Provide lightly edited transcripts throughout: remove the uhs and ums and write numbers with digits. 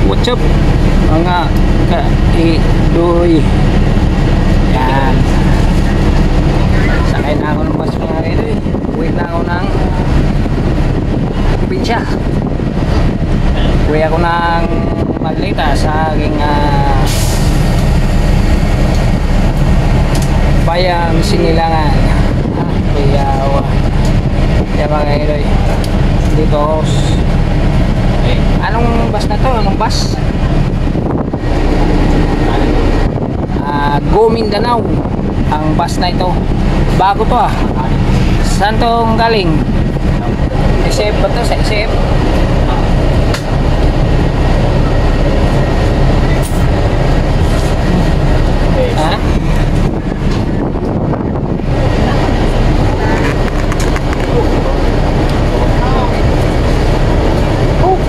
What's up mga ka-idoy? Yan, sakay na ako ng bus mga ka-idoy. Uwi na ako ng probinsya. Uwi ako ng Maglita sa aking bayang Sinilangan. Kaya mga ka-idoy, dito ako. Anong bus na to? Anong bus? Go Mindanao ang bus na ito. Bago to Saan tong galing? SF ba to? Sa SF? Ha?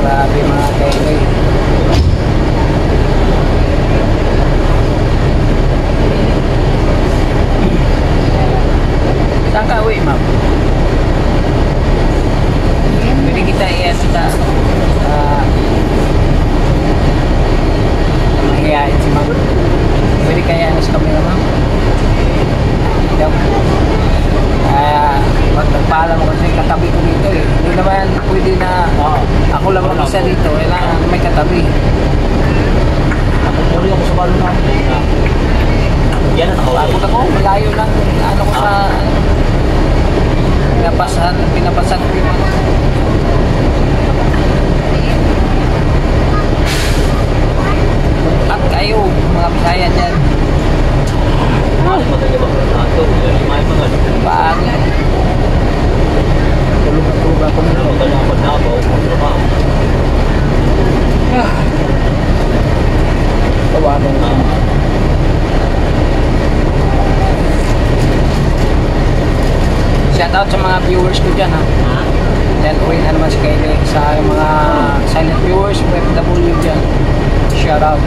Grabe mga kailoy. Saan ka uwi, ma'am? Pwede kita i-asta nangyayari si ma'am. Pwede kaya sa camera, ma'am? Pag nagpaalam mo kasi katabi ko dito hindi naman pwede na ako lang mag-isa dito, kailangan may katabi. Napupuli ako sa balo namin. Yan ang Pagod ako, malayo lang ano ko sa pinapasan ko yung at kayo mga Bisaya dyan. Paano? Tulog ako na. Tawanan na. Shout out sa mga viewers ko dyan Then uwi na naman si Kylie sa mga silent viewers, FW dyan. Shout out.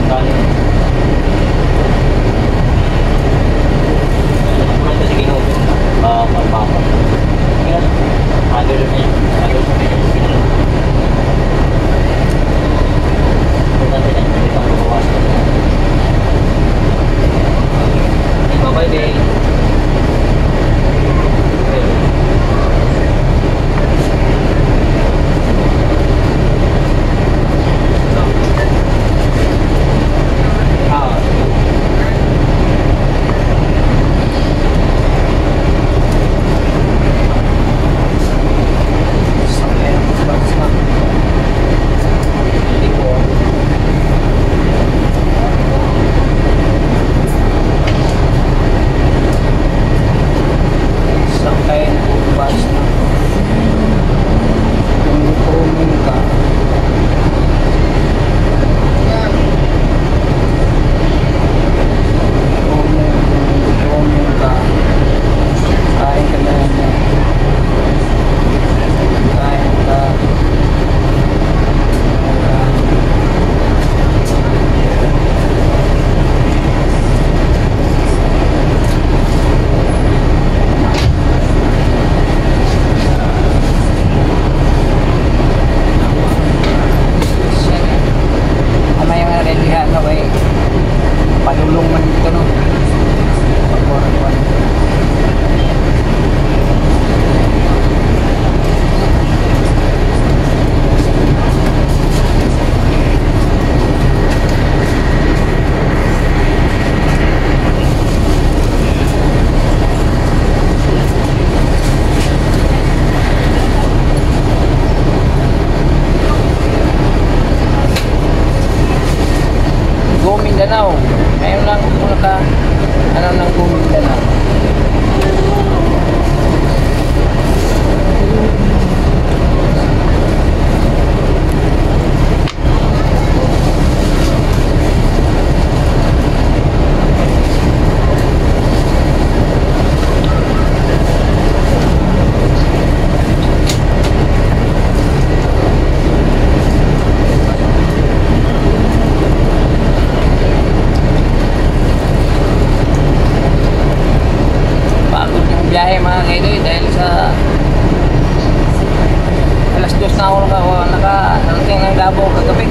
ako nakarating ng Davao kagabi.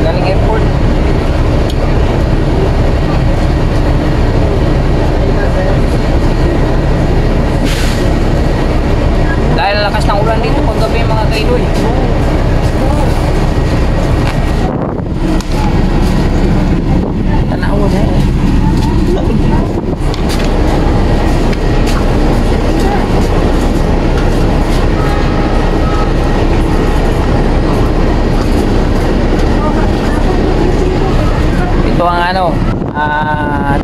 Galing airport. Dahil lakas ng ulan dito paggabi mga kaidoy. Tanawa na eh. Ito ang ano,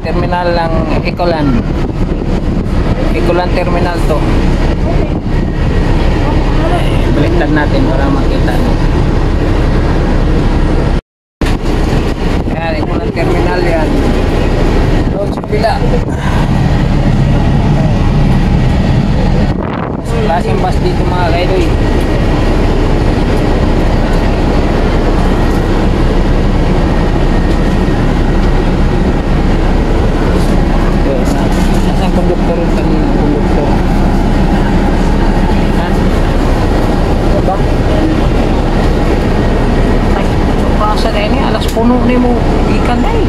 terminal ng Ecoland. Ecoland terminal to. Baliktad natin para makita. Ayan, Ecoland terminal yan. Doon sa pila. Klaseng bus dito mga kaidoy. Nasaan konduktor yung kanina konduktor? Ha? Diba? Ay, pasa na yun eh. Alas puno na mo. Ikan na eh.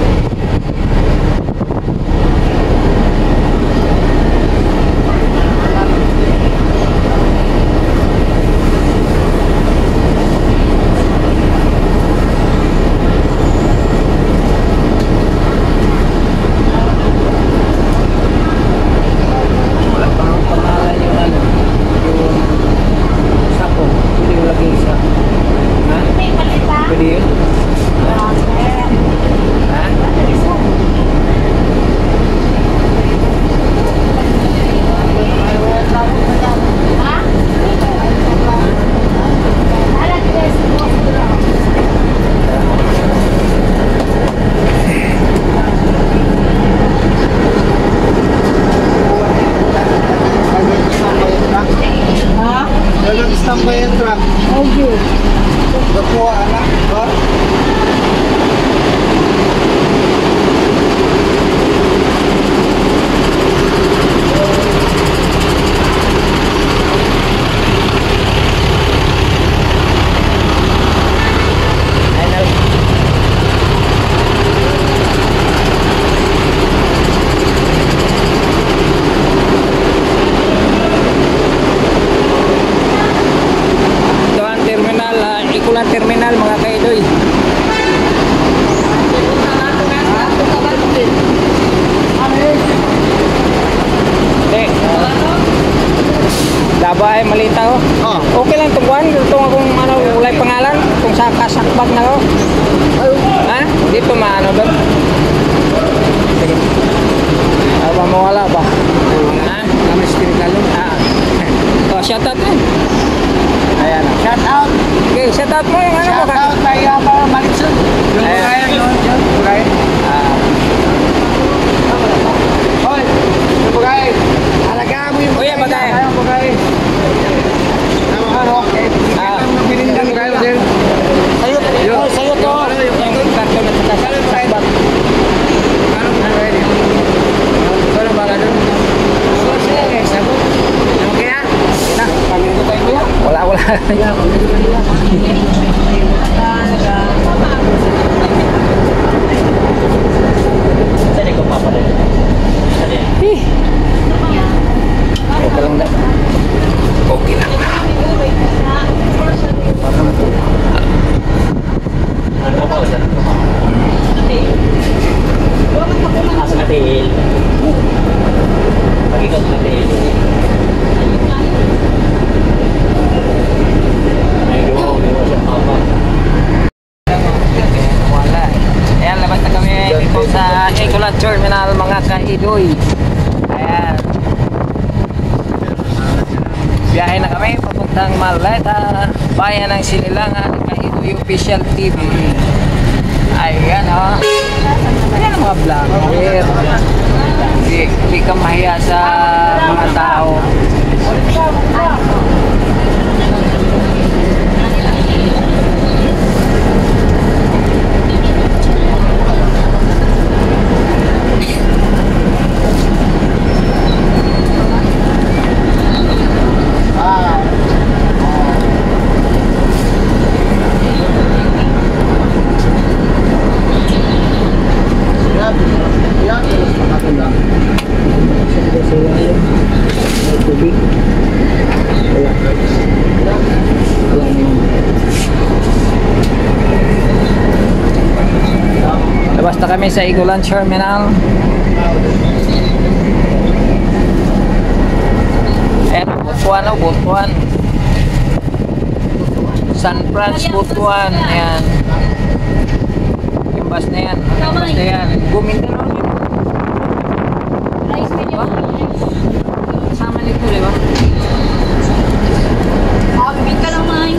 Tambay ang truck. Okay. Gakuha anak. Ha? Terminal mga kaidoy. Daba ay malita ko. Okay lang tungkuhan. Itong akong ano, ulay pangalan. Kung sa kasakbag na ko. Ha? Dito maano doon. Sige. Ano ba mawala ba? Ha? Kami spiritual. Oh, shout out eh. Ayan. Shout out. Okay, shout out mo yung ano mo. Shout out kay Malitsun. Yung kaya yun. Bugay. Hoy. Yung bugay. Alagaan mo yung Kuya, bagay. Yung bugay. Ano? Ang bilindan kayo din. Sayo. Sayo to. Yung karto na sa kasakbag. Ano ba ka doon? Okay na? Na, pamilya tayo kuya. Wala. Saan ko papalit? Okay lang na. Okay lang. Ano ba? Asa na tail? Pag-ikot na tail. Wala. Ayan, labas na kami dito sa Ecoland Terminal mga kaidoy. Ayan. Biyahe na kami papuntang Marleta, bayan ng Sinilangan, Kaidoy Official TV. Ayan o. Ayan ang mga vlogger. Hindi ka mahiya sa mga tao. kami sa Igulan Terminal. Ayan, Butuan, oh, Butuan. San Franz, Butuan. Ayan. Yung bus na yan. Yung bus na yan. Gumindanao yun. Diba? Kasama nito, di ba? Bibig ka lang, May.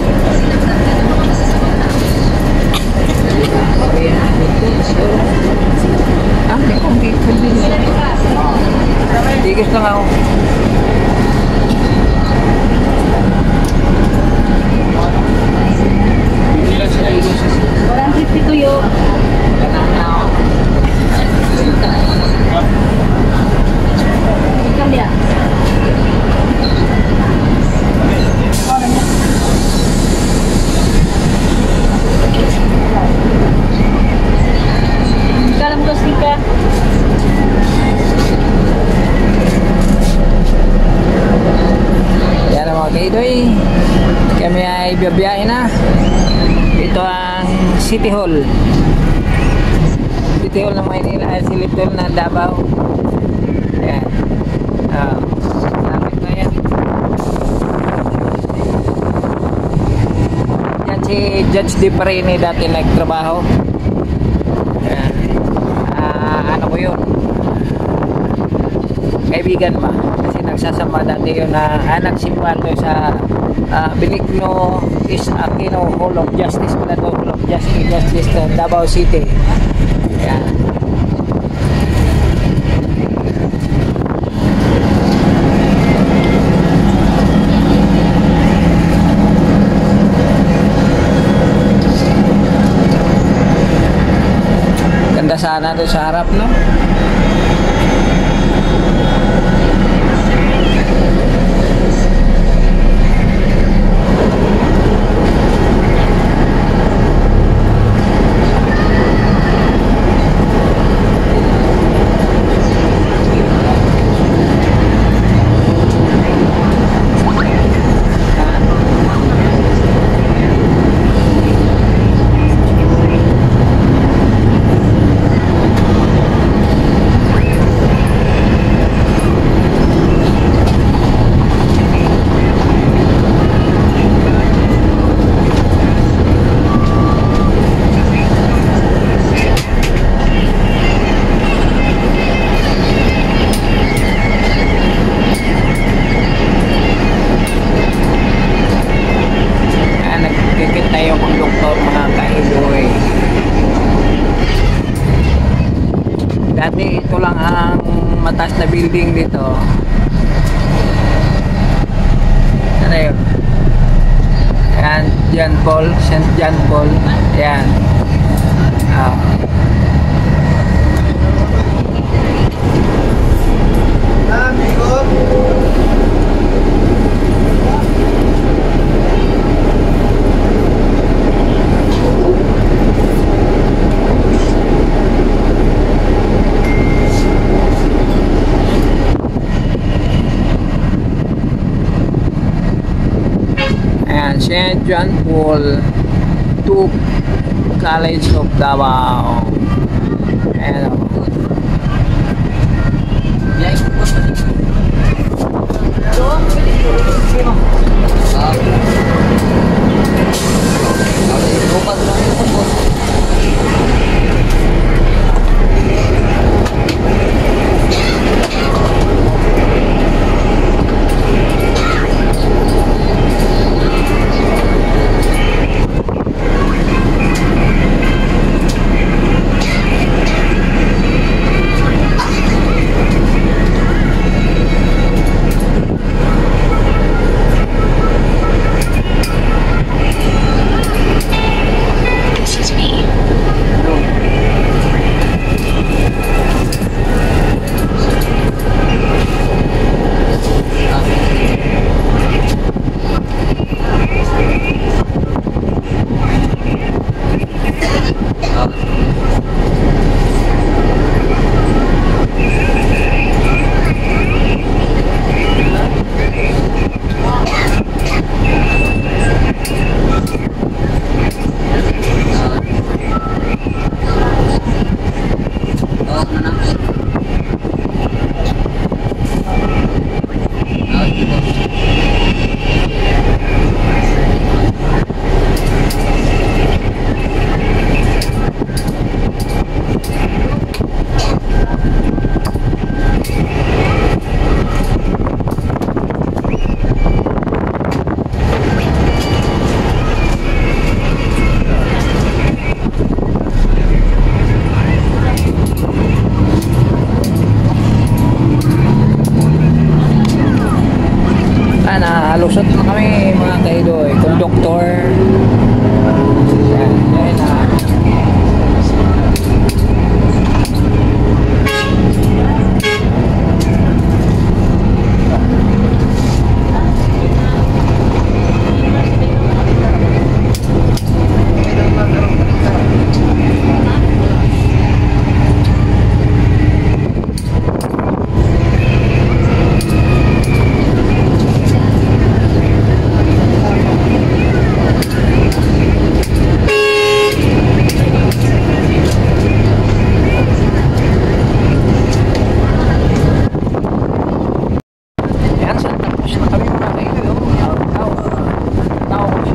Ah, may konti. Tigis lang ako. Walang 52 yun. Ikaw niya. Kalam ko sika. Yan ang mga kaidoy. Kami ay biyabiyahin na. Ito ang City Hall. City Hall ng Maynila. City Hall ng Davao. Ayan. Lapit na yan. Yan si Judge Di Parini dati nagtrabaho. Ayan. Ano ko yun? Kaibigan ba? Kasi nagsasama dati yun na nagsimpan doon sa Benigno is Aquino Hall of Justice pala to, Hall of Justice Davao City. Ayan. Ganda sana doon sa harap, no? Dati ito lang ang mataas na building dito. Ano yun? Ayan, John Paul, St. John Paul. Ayan. St. John Paul II College of Davao. Ayan o.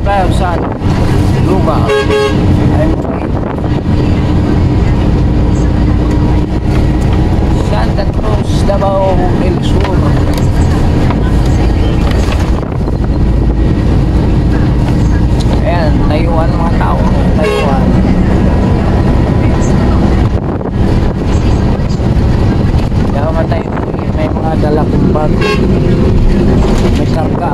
tayo sa lugar. Ay, Santa Cruz, Davao del Sur. Ayan, tayuan mga tao. Tayuan. Kaya matay, may mga dala kong bag. May karga.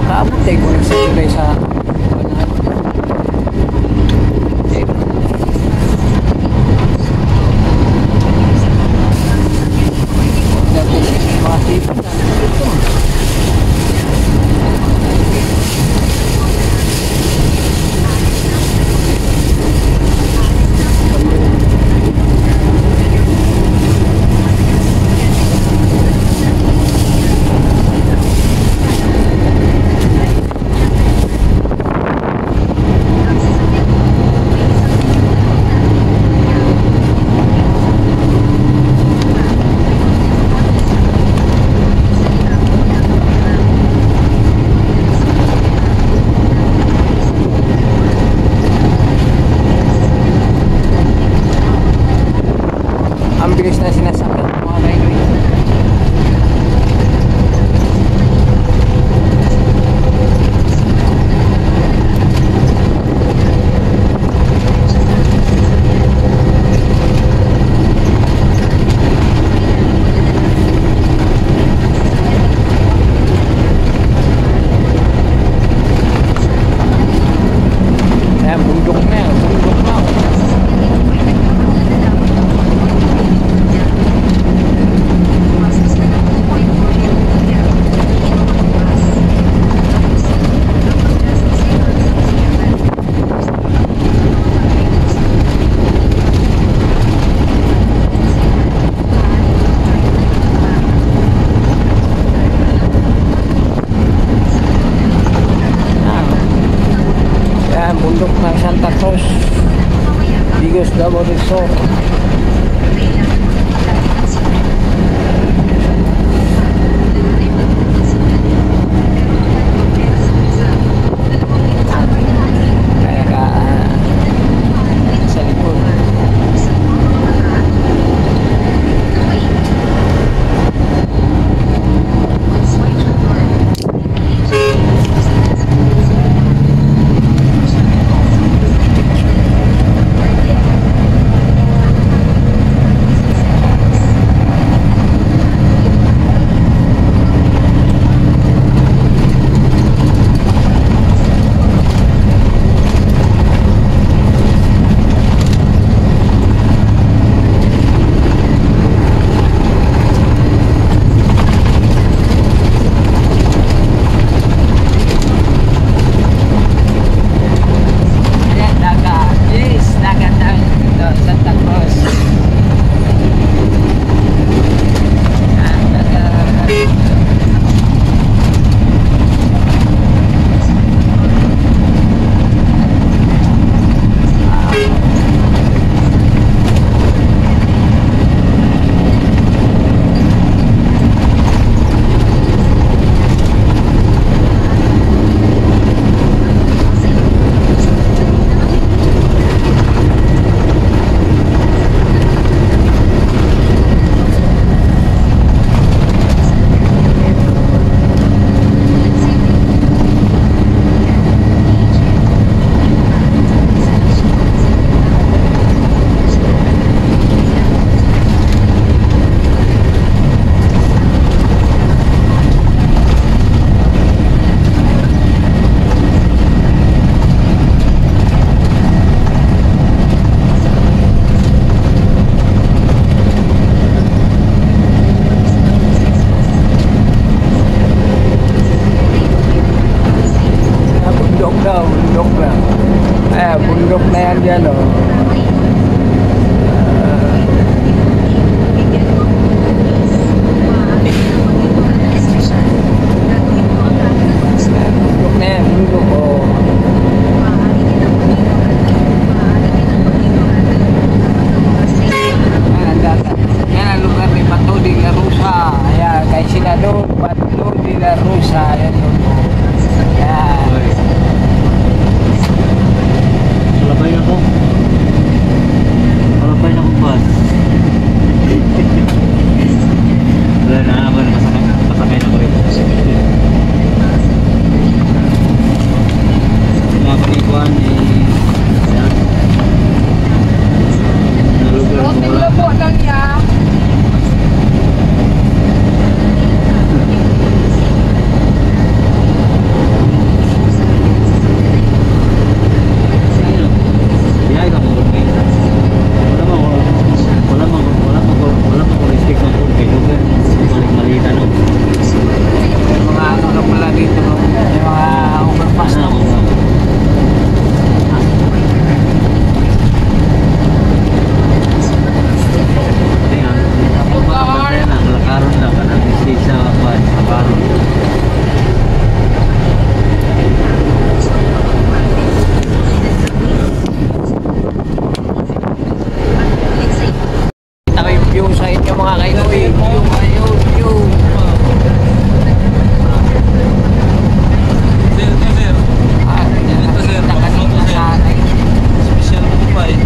Makaabot tayo kung nasa tulay sa Banahan. Mga sipot na ito. Ang bilis na sinasakyan ng mga highway. Ayan, bundok na yan. Bundok na. Ayan, bundok ng Santa Cruz, Bigos, Davao del Sur. Kaya ka sa likod. Santa Cruz. Bundok na. Bundok na yan dyan, oh. Senador Bato de la Rosa. Yan yun. Yan. Malabay na ko. Malabay na ko bus. Wala na ako na masakay na ko rin. Mga kalikuan ayan. Nalugar mo wala. po lang ya. Biyay ka mo rin. Wala mo respect ng kung kayo lugar. Mali-malita no. Yung mga ano na pala dito. Yung mga overpass na. Kalakaron lang ka ng stage sa karon. Kita ko yung view sa inyo mga kailoy. View kayo, view. Ah, nakita kanina sa akin. Special mo pa eh.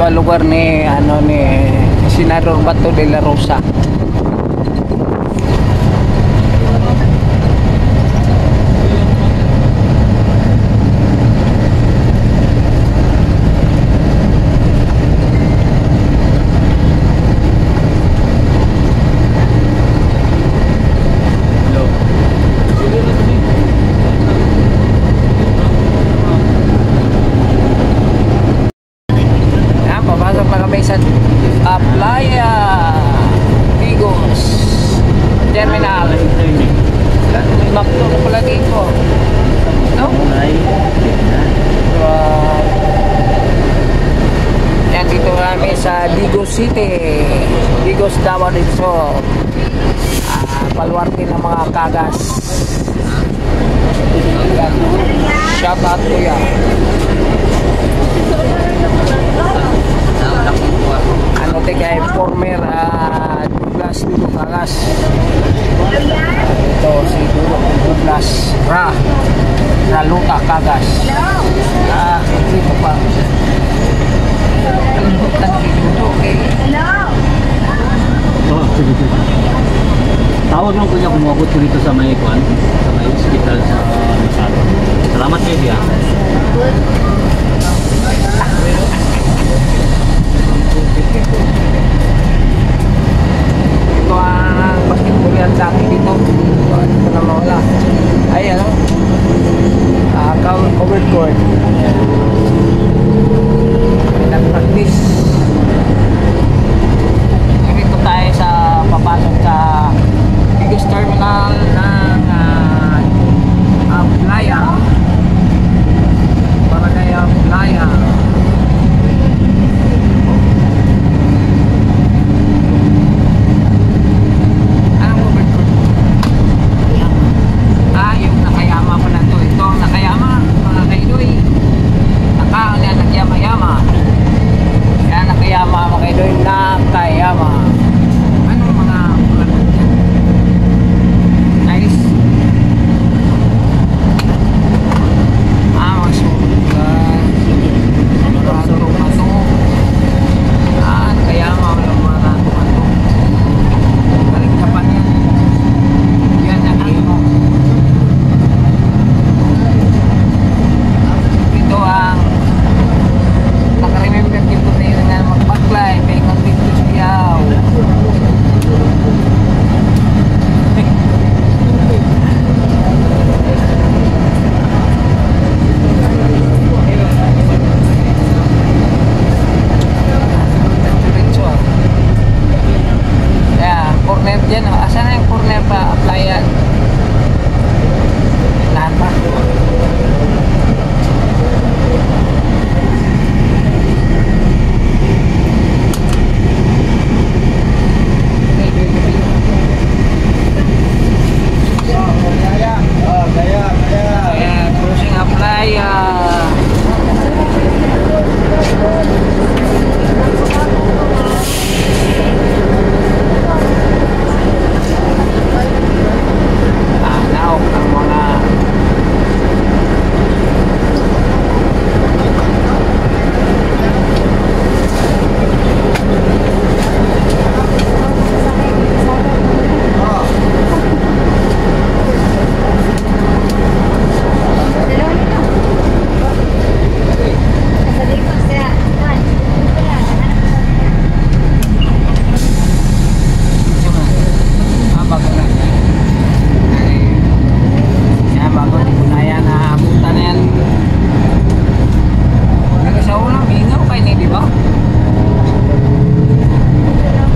Lugar ni Senador Bato de la Rosa. sa Digos City, Digos, Davao del Sur. Baluarte ng mga kagas. Yan. Shout out to ya. Ano te kay former Douglas Dulo Kagas. Ito si Douglas Raluta Kagas. Dito pa. Okay. Oh, sige, sige. Tawag lang ko niya kumabot ko dito sa may kwan, sa may hospital sa Masado. Salamat kayo diya. Ito ang basketball yan dati dito. Ito na mawala. Ay, ano? Covered court. Nag-practice. Dito tayo sa papasok sa biggest terminal ng Playa. Barangay Playa. Anong covered court? Yung Nakayama pala to. Ito ang Nakayama, mga kaidoy. Nakayama-yama. Kaya Nakayama, mga kaidoy. Nakayama. Anong mga dyan? Nice. Masukan. Mato-mato. Nakayama, walang mga mato-mato. Balik ka pa niyan. Yan ang imo. Ito ang nakaremember dito na yun na magbaklay pengon dito siyaw. Yeah, corner dyan. Asan na yung corner pa? Applyan. Lahat pa. Ayan, cruising Applaya. Naok ang mga bago na. Yan, bago di ko na yan naabutan na yan. Pero sa unang bingaw kayo na, di ba?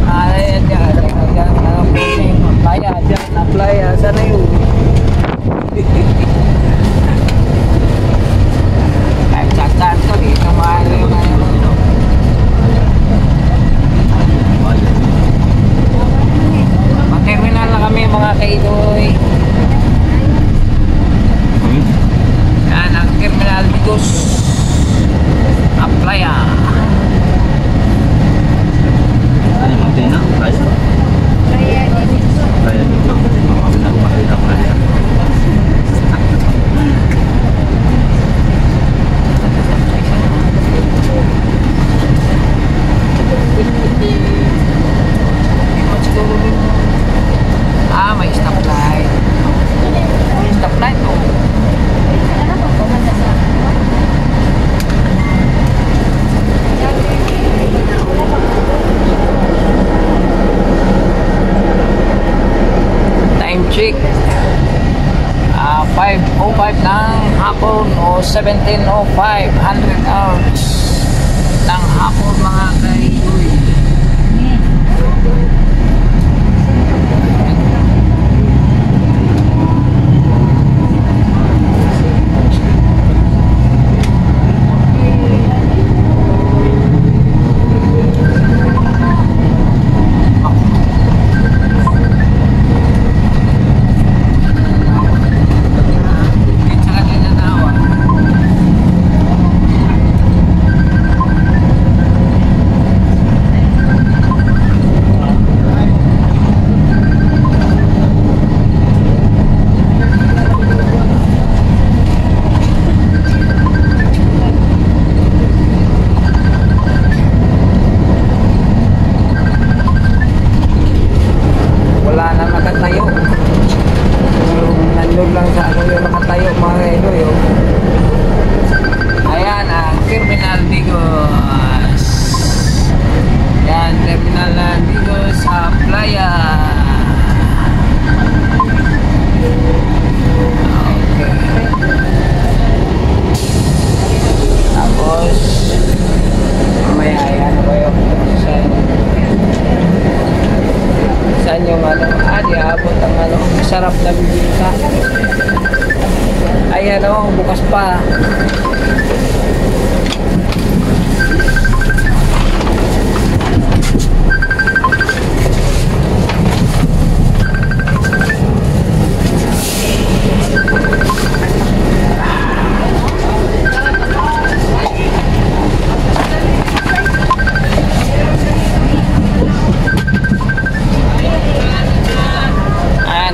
Ay, dyan, cruising Applaya, dyan, Applaya, sana yun. Kahit saan to, dito mahal yun na yun. Terminal na kami mga kaidoy. Yan ang terminal Digos Applaya. Ano yung antena? Playa? Playa dito. Makita playa. Siguro rin. May stoplight. May stoplight, oh. Time check. 5:05 ng hapon o 17:05. 100 hours ng hapon mga kaidoy.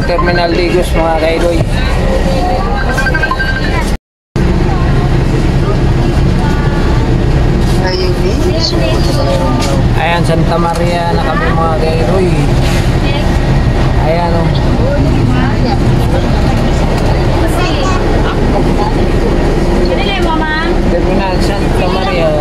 Terminal Ligos mga kaidoy. Ayan, Santa Maria na kami mga kaidoy. Ayan o. Terminal Santa Maria.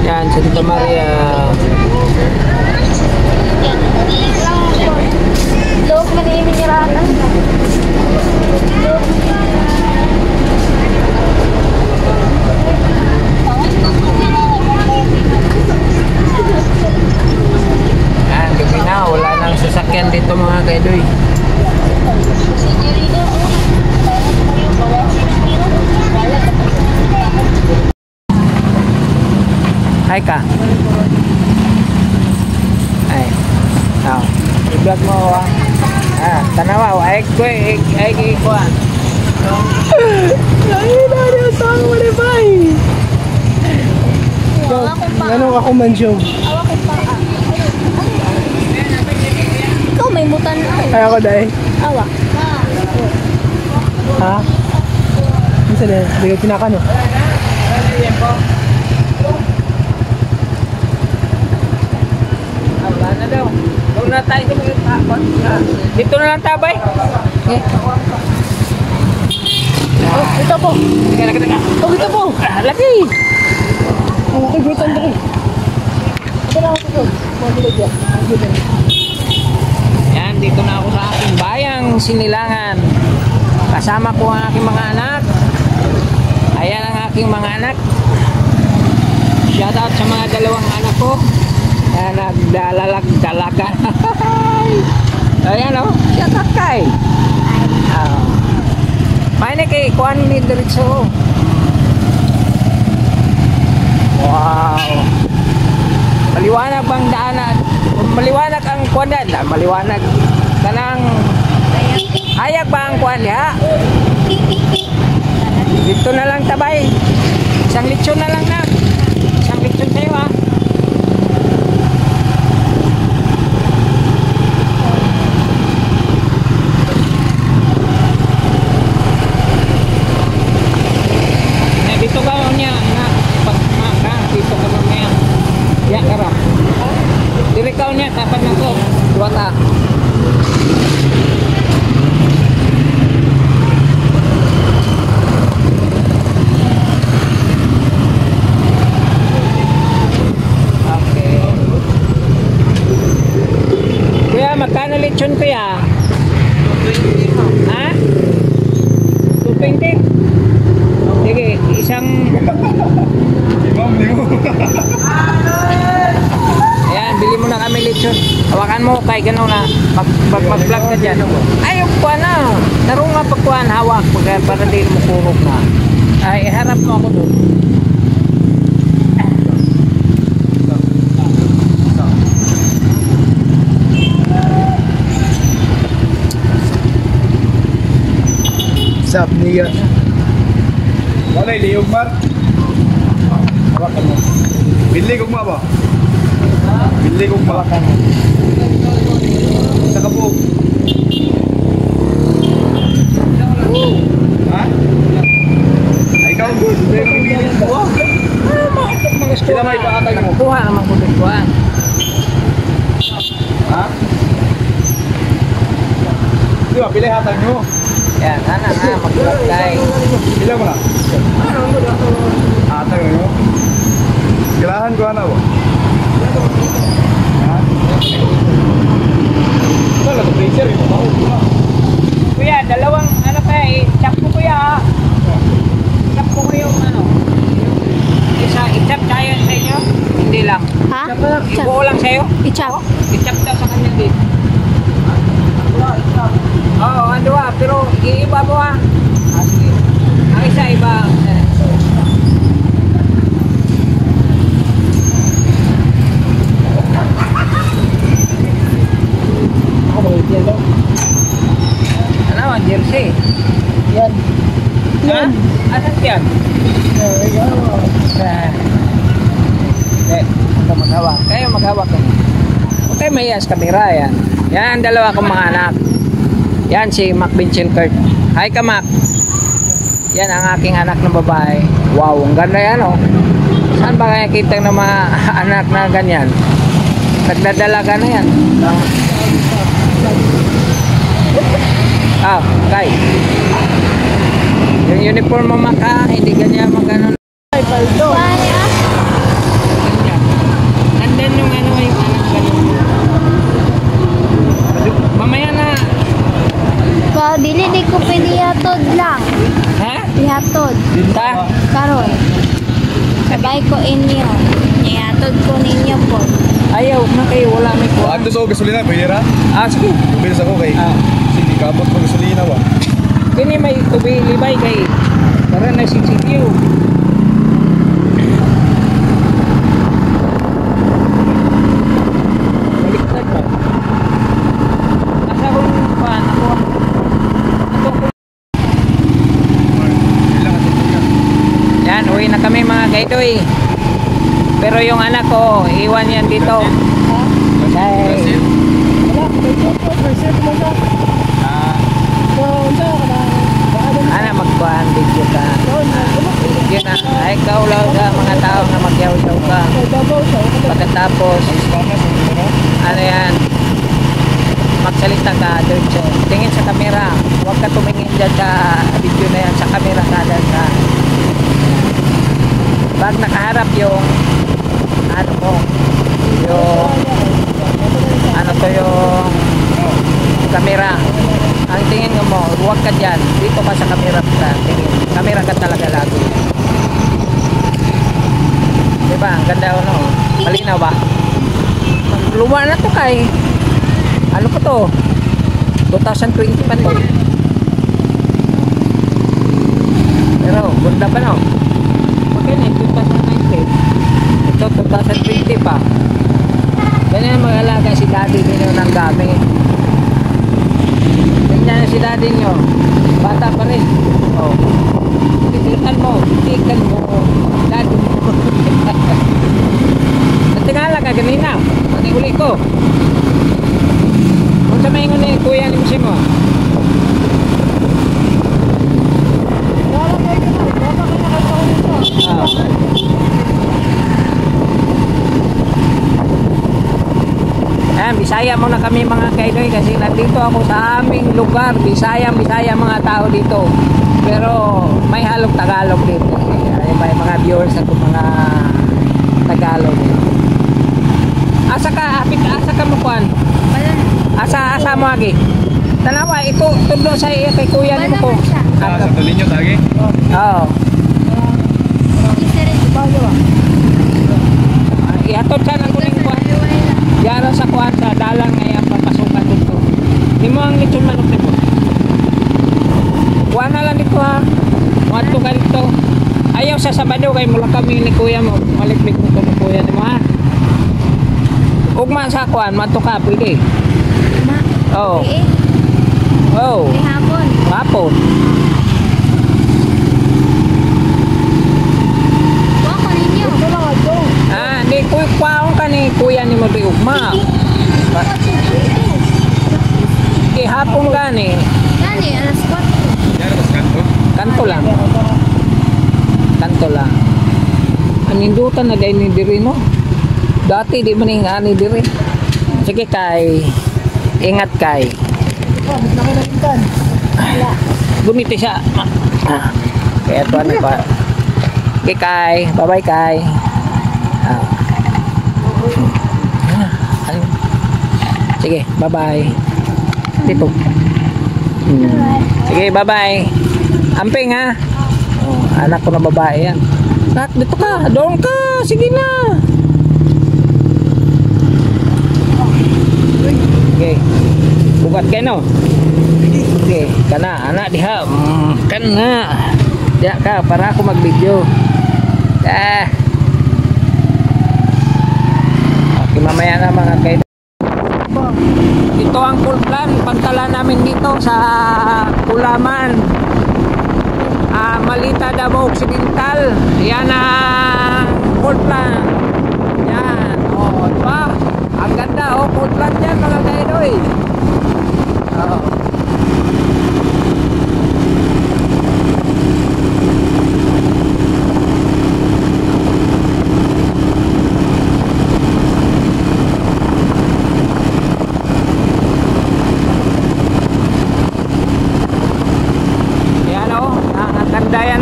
Yan, Santa Maria. Loob man ini niratan. Yan, gabi na. Wala nang sasakyan dito mga kaidoy. Hi ka. Ay. I-vlog mo ah. Tanawa, ay ko ah. Ay, dali sa mo ni bay. Ganun ako mansyong. Awak ko pa. Ikaw may mutan na. Ay ako dahil. Awak. Ha? Ano sila? Hindi ka pinakano. Wala na daw. Doon na tayo. Dito na lang tabay. Eh. Oh, ito po. Teka. Oh, ito po. Lagi. Oh, ibutan dali. Ito na ako. Yan, dito na ako sa aking bayang Sinilangan. Kasama ko ang aking mga anak. Ayan ang aking mga anak. Shout out sa mga dalawang anak ko. Nagdalalag-dalaga. Ayan o, shout out kay. May na kay kuhan ni Diretso. Wow. Maliwanag bang daanan? Maliwanag ang kuhanan. Maliwanag. Kanang hayag ba ang kuhan niya? Dito na lang tabay. Isang lechon na lang na. Isang lechon sa'yo ha. Dito ka niya na pagmaka. Dito ka mamaya. Ya kara. Diri ka niya kapan na ko. Duwata. Magkano lechon kuya? 220. Ha? 220? Sige, isang... Ayan, bili mo na kami lechon. Hawakan mo kay gano'n na. Mag-vlog ka dyan. Ay, kuha na. Tarong nga pagkuhan, hawak. Para di mo kurok na. Ay, harap mo ako doon. Sap niya. Wala iliyog mar. Hawakan mo. Bili gugma ba? Bili gugma. Hawakan mo. Sa kabog. Ha? Ay, ikaw good. Sila may paatay mo. Kuha naman ko dito. Ha? Di ba, pili hatag nyo. Yan, ana ha, mag-vlog tayo. Pila mo na? Hatag nyo. Kilahan ko na ba? Ha? Ito lang, freezer yung mga. Kuya, dalawang ano kaya eh, chop ko kuya ha. Chop ko yung ano. Isa, i-chop tayo sa inyo? Hindi lang. Ha? Ibuo lang sa'yo? I-chop. I-chop daw sa kanya din. Oo, andua, pero iiba mo ha. Sige. Ang isa iba. Ano, jersey. Yan. Ha? Asan yan? Ito maghawak. Kayo maghawak ka. Okay, may yes, kamera yan. Yan, dalawa kong mga anak. Yan si Mac Vincent-Kurt. Hi ka, Mac. Yan ang aking anak na babae. Wow, ang ganda yan, oh. Saan ba kaya kita ng mga anak na ganyan? Nagdadalaga na yan. Ah, Kai. Yung uniform mo, Mac, ha? Hindi ganyan magano. Ay, paldo. Pare ah. Nandun yung ano yung anak ganun. Mamaya na. Dili di ko pinihatod lang. Ha? Ihatod. Ta? Karon. Sabay ko inyo. Ihatod ko ninyo po. Ayaw na kayo. Wala may kuha. Ato sa gasolina, pwede ra? Ah, sige. Bilis ako kay. Ah. Sige, kabot mo gasolina ba? Kini may tubi libay kay. Para na sisigiw. Baliktad ba? Asa kung paan ako? Yan, uwi na kami mga kaidoy. Pero yung anak ko, iwan yan dito. Dahil, ana magkuhan video ka. Yun na, ay kaulaw ka mga tao na magyaw-yaw ka. Pagkatapos, ano yan, magsalita ka, diretso. Tingin sa kamera. Huwag ka tumingin dyan sa video na yan, sa kamera ka dyan ka. Pag nakaharap yung ano mo, yung ano to yung kamera. Ang tingin mo, huwag ka dyan. Dito ka sa kamera ka. Tingin. Kamera ka talaga lagi. Diba? Ang ganda no? Malinaw ba? Luma na to kay. Ano ko to? 2020 pa to. Pero, ganda pa no? Okay na, 2019. Ito, 2020 pa. Ganyan mag-alaga si daddy nyo ng gamit. Ganyan si daddy nyo. Bata pa rin. Oh. Titikan mo. Daddy mo. Natingala ka ganina. Panihuli ko. Kung sa may ngunit, kuya ni Musimo. Ayan, Bisaya muna kami mga kaidoy kasi nandito ako sa aming lugar. Bisaya mga tao dito. Pero may halong Tagalog dito. May mga viewers ako mga Tagalog. Asa ka mo kuan? Asa mo agi? Tanawa, ito tudlo sa iya kay kuya ni mo ko. Sa Tulinyo, tagi? Oo. Ihatod ka ng kuning kuan. Yara sa kuan sa dalan ngayon papasukan dito. Di mo ang lechon manok dito. Kuha na lang dito ha. Muadto ka dito. Ayaw sa Sabado kay mula kami ni kuya mo. Maliklik mo ni kuya ni mo ha. Ugma sa kuan, muadto ka pwede. Oo. Oh. Hapon. Hapon. Kuha ko ninyo. Ah, di kuwaon ka ni kuya ni mo di ugma. Hapon gani. Gani, alas 4. Yan, mas kanto. Kanto lang. Kanto lang. Anindutan na gay ni diri no. Dati di man ning ani diri. Sige kay. Ingat kay. Gumiti siya. Kaya ito ano pa. Okay kay. Bye bye kay. Sige bye bye. Tipo. Sige bye bye. Amping ha. Oh, anak ko na babae yan. Nak, dito ka. Doon ka. Sige na. Okay. Bukat kayo no. Okay. Kana. Anak diha. Kana. Diha ka. Para ako mag-video. Okay. Mamaya na mga kayo. Ito ang full plan. Pantala namin dito sa Bulaman. Malita Davao Occidental. Yan ang cold plant. Yan. O, diba? Ang ganda. O, cold plant yan mga kaidoy. O.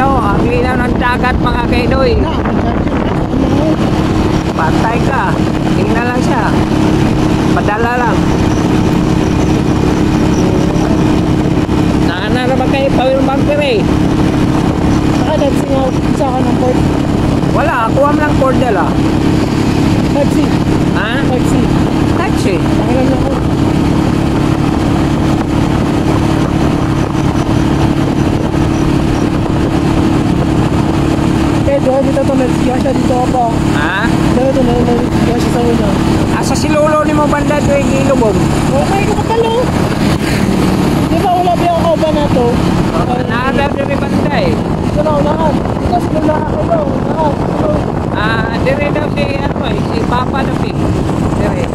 Ang linaw ng dagat mga kaidoy. Patay ka. Tingnan lang siya. Padala lang. Naana naman kayo pawil bunker eh. Saka nagsingaw sa ka ng port. Wala, kuha mo lang cordel ah. Taxi. Ha? Taxi. Taxi. Pakilam na ko. Doon dito ito, nagsiya siya dito pa. Ha? Doon ito, nagsiya siya sa una. Asa si Lolo ni mo banda ito yung ilubog? Okay ko kapalo. Di ba wala ba yung kauban na ito? Naadab na may banda eh. Ito na unahan. Tapos nung nakakay daw, unahan. Dire daw si ano eh, si Papa daw eh. Dire.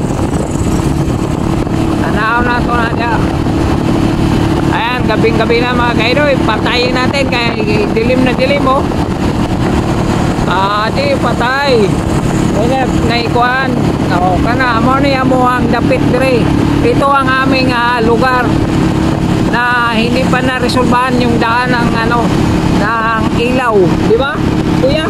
Tanaw na ito na dyan. Ayan, gabing-gabi na mga kaidoy. Patayin natin kaya dilim na dilim oh. Di patay. Kaya naikuan. O kana amo ni amo ang dapit dire. Ito ang aming lugar na hindi pa na-resolbahan yung daan ng ano ng ilaw, di ba? Kuya?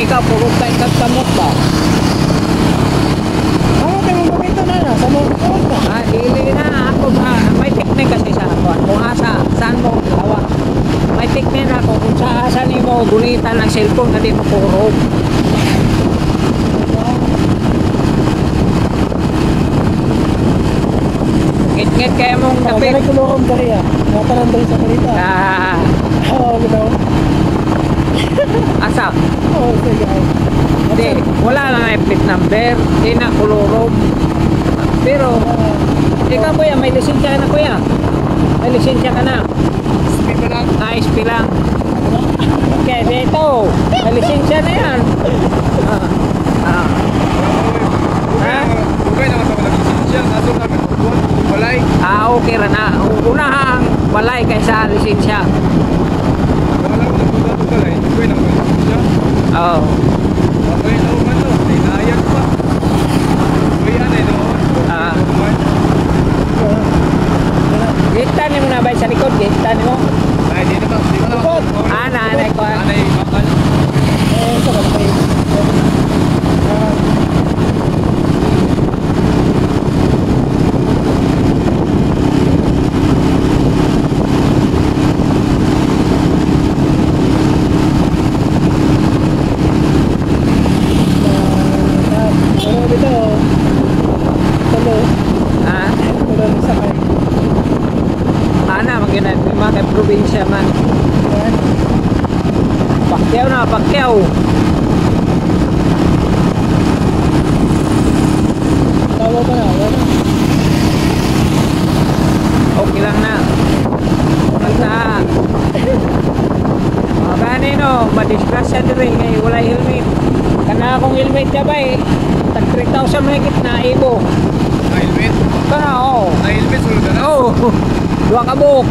Ikaw, puro ka ikagkamot ba? Ako kayo mong bumito na na. Sa mga kawag ka. Dili na ako ba? May technique kasi sa ako. Kung saan mo hawak. May technique na ako kung saan mo gunitan ng cellphone na di mo puro. Ngit-ngit kaya mong tapit. Ganay kulurong dari ah. Natanan dari sa kalita. Oo, gano'n. Asa? Oo, sige. Hindi, wala lang na plate number. Hindi na kulurong. Pero, ikaw kuya, may lisensya ka na kuya. May lisensya ka na. SP pa lang. SP lang. Okay, dito. May lisensya na yan. Ha? Okay naman ako nag-lisensya. Naso namin upuan. Balay. Okay ra na. Unahang balay kaysa lisensya. Wala ko nagbuga-buga balay. Okay naman nag-lisensya. Oo. Okay na naman to. Nainayag pa. Okay yan eh. Gitan mo na ba sa likod? Gitan mo? Ay, di naman. Di ko naman. Nanay ko. Nanay, bakal. Sa kalita. Probinsya man. Pakyaw na, pakyaw. Tawa pa na, wala. Okay lang na. Basta. Kanino, madisgrasya din kay wala helmet. Kana akong helmet ka ba eh. Tag 3,000 mahigit na ibo. Na helmet. Kana oo. Na helmet, sulod na. Oo. Dua ka buhok.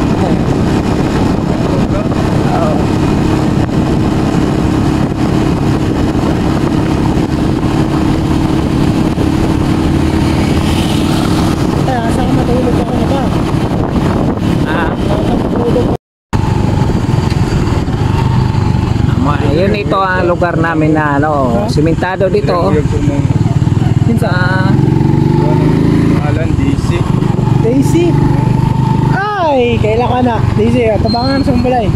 Asa ka matulog ako na ba? Yun ito ang lugar namin na ano, simentado dito. Alan, DC. Daisy. Ay, kailan ka na? Daisy, tabangan sa balay.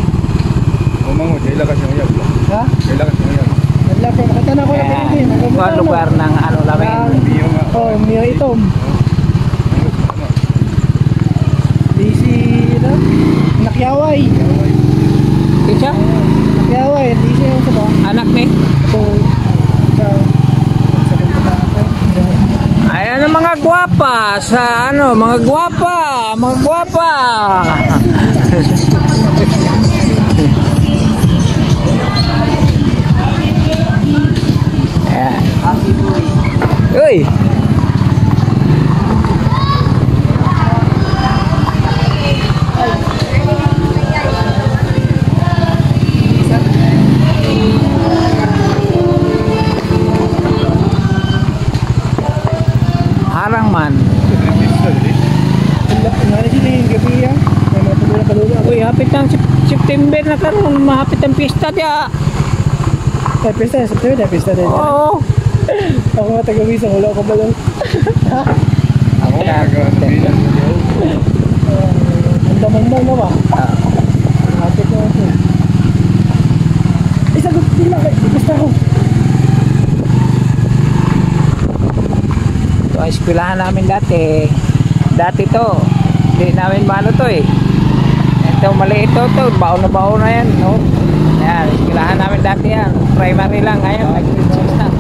Umangod, kailan ka siya ngayon. Ha? Kailan ka siya ngayon. Wala pa, makita na ko na kayo din. Ito ang lugar ng ano namin. Miyo nga. Oh, Miyo Itom. Daisy, Nakyaway. gwapa sa ano, mga gwapa, mga gwapa. Ayan. Uy. Harang man. Ano sila yung gabi yan? May mga padulo-padulo. Uy, hapit ang September na karon, mahapit ang pista dia. Ay, pista na. September na pista na. Oo. Ako mga taga-wisa, wala ko balong. Ako na. Ang damang-dang na ba? Hapit na ako. Ay, sagot din lang. Basta ako. Ito ang eskwelahan namin dati. Dati to. Hindi namin maano to eh. Ito maliit to. Baon na yan. No? Yan, eskwelahan namin dati yan. Primary lang. Ngayon, nag-grade 6 na.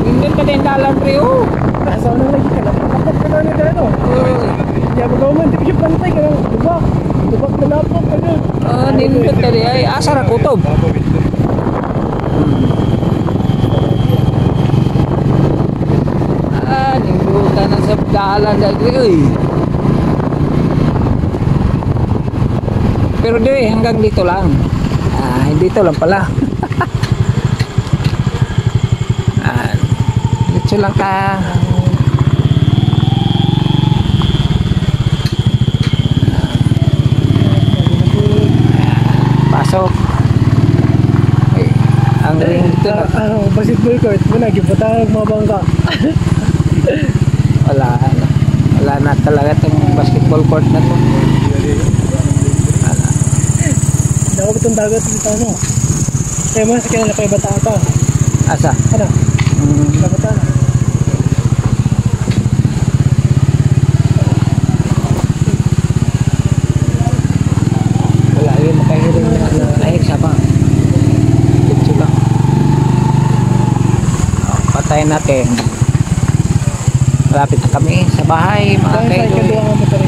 Hindi ka din dalang rio. Nasa na lagi ka lang. Kapag ka lang nito, ano? Kaya magawa di ko siya pantay ka lang. Dubak. Dubak na lapok ka nun. Nindot ka di ay asar ang kutob. Nindutan na sa dalan dati. Uy. Pero di hanggang dito lang. Dito lang pala. Dito lang ka. Pasok. Ay, ang ring dito na. Ano, basketball court. Muna, giputang mga bangka. Wala na talaga itong basketball court na to. Hindi ako itong dagat dito, ano? Kaya mga sakyan na kay Bataan pa. Asa? Ano? Kay Bataan. Wala yun makahiring na ahig siya pa. Dito lang. Patayin natin. Malapit na kami sa bahay mga Kaya sa kaidoy. ikaduha nga mo ito.